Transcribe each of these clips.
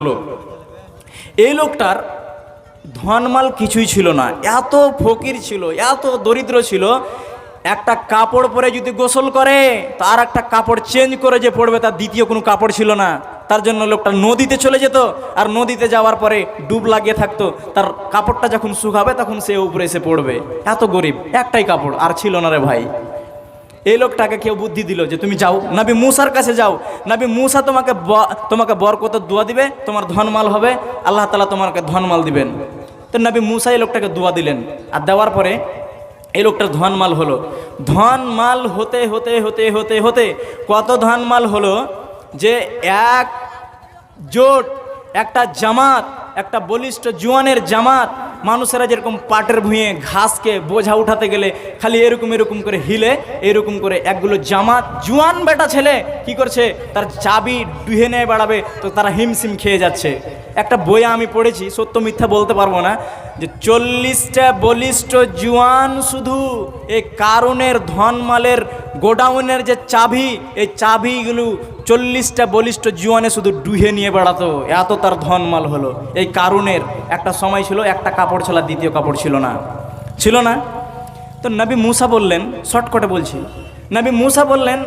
লোক। এই লোকটার ধনমাল কিছুই ছিল না, এত ফকির ছিল, এত দরিদ্র ছিল। একটা কাপড় পরে যদি গোসল করে তো আর একটা কাপড় চেঞ্জ করে যে পড়বে তার দ্বিতীয় কোনো কাপড় ছিল না। তার জন্য লোকটা নদীতে চলে যেত, আর নদীতে যাওয়ার পরে ডুব লাগিয়ে থাকতো। তার কাপড়টা যখন শুকাবে তখন সে উপরে এসে পড়বে। এত গরিব, একটাই কাপড় আর ছিল না রে ভাই। এই লোকটাকে কেউ বুদ্ধি দিল যে তুমি যাও নবী মুসার কাছে যাও, নবী মুসা তোমাকে বরকতের দোয়া দিবে, তোমার ধনমাল হবে, আল্লাহ তাআলা তোমাকে ধনমাল দিবেন। তো নবী মুসা এই লোকটাকে দোয়া দিলেন, আর দেওয়ার পরে এই লোকটার ধনমাল হলো। ধনমাল হতে হতে হতে হতে হতে কত ধনমাল হলো যে এক জোট, একটা জামাত, একটা বলিষ্ঠ জোয়ানের জামাত, মানুষেরা যেরকম পাটের ভুঁয়ে ঘাসকে বোঝা উঠাতে গেলে খালি এরকম এরকম করে হিলে, এরকম করে একগুলো জামাত জোয়ান বেটা ছেলে কি করছে, তার চাবি ডুহে নিয়ে বাড়াবে, তো তারা হিমশিম খেয়ে যাচ্ছে। একটা বইয়ে আমি পড়েছি, সত্য মিথ্যা বলতে পারবো না, যে 40টা বলিষ্ঠ জোয়ান শুধু এই কারুনের ধনমালের গোডাউনের যে চাবি, এই চাবিগুলো 40টা বলিষ্ঠ জোয়ানে শুধু ডুহে নিয়ে বেড়াতো, এত তার ধনমাল হলো। এই কারুনের একটা সময় ছিল একটা কাপড় ছাড়া দ্বিতীয় কাপড় ছিল না। তো নবী মুসা বললেন, শর্টকাটে বলছি, নবী মুসা বললেন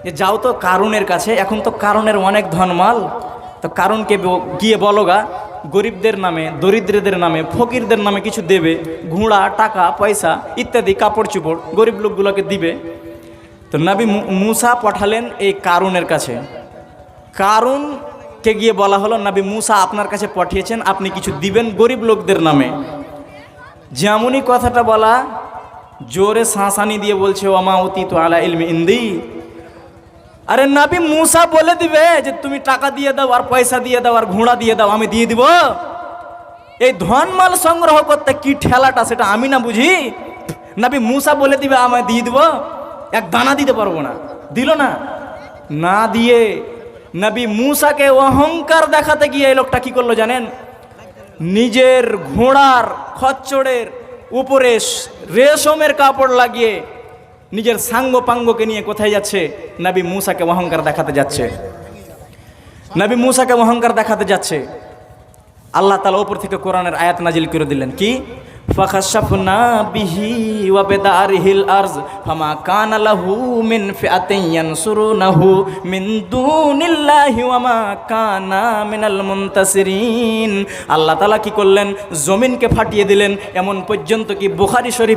যে যাও তো কারুনের কাছে, এখন তো কারুনের অনেক ধনমাল, তো কারুনকে গিয়ে বলোগা গরিবদের নামে, দরিদ্রদের নামে, ফকিরদের নামে কিছু দেবে, ঘোড়া, টাকা পয়সা ইত্যাদি, কাপড় চোপড় গরিব লোকগুলোকে দিবে। তো নবী মুসা পাঠালেন এই কারুনের কাছে। কারুনকে গিয়ে বলা হলো নবী মুসা আপনার কাছে পাঠিয়েছেন, আপনি কিছু দিবেন গরিব লোকদের নামে। যেমনই কথাটা বলা, জোরে শাঁসানি দিয়ে বলছে ওমা উতিতু আলা ইলমি ইনদি। আরে নবী মুসা বলে দিবে যে তুমি টাকা দিয়ে দাও, আর পয়সা দিয়ে দাও, আর ঘোড়া দিয়ে দাও, আমি দিয়ে দিব? এই ধনমাল সংগ্রহ করতে কি ঠেলাটা সেটা আমি না বুঝি? নবী মুসা বলে দিবে আমি দিয়ে দিব? এক দানা দিতে পারবো না। দিল না, না দিয়ে নবী মুসাকে অহংকার দেখাতে গিয়ে এই লোকটা কি করলো জানেন? নিজের ঘোড়ার খচ্চড়ের উপরে রেশমের কাপড় লাগিয়ে নিজের সাঙ্গ পাঙ্গকে নিয়ে কোথায় যাচ্ছে? নবী মুসাকে অহংকার দেখাতে যাচ্ছে। আল্লাহ তাআলা উপর থেকে কোরআনের আয়াত নাজিল করে দিলেন, কি? ফাখাশাফনা বিহি ওয়া বিদারিহিল আরজ ফামা কানা লাহু মিন ফিআতিন ইয়ানসুরুনাহু মিন দুনিল্লাহি ওয়া মা কানা মিনাল মুনতাসিরিন। আল্লাহ তাআলা কি করলেন? জমিনকে ফাটিয়ে দিলেন, এমন পর্যন্ত কি বুখারী শরীফ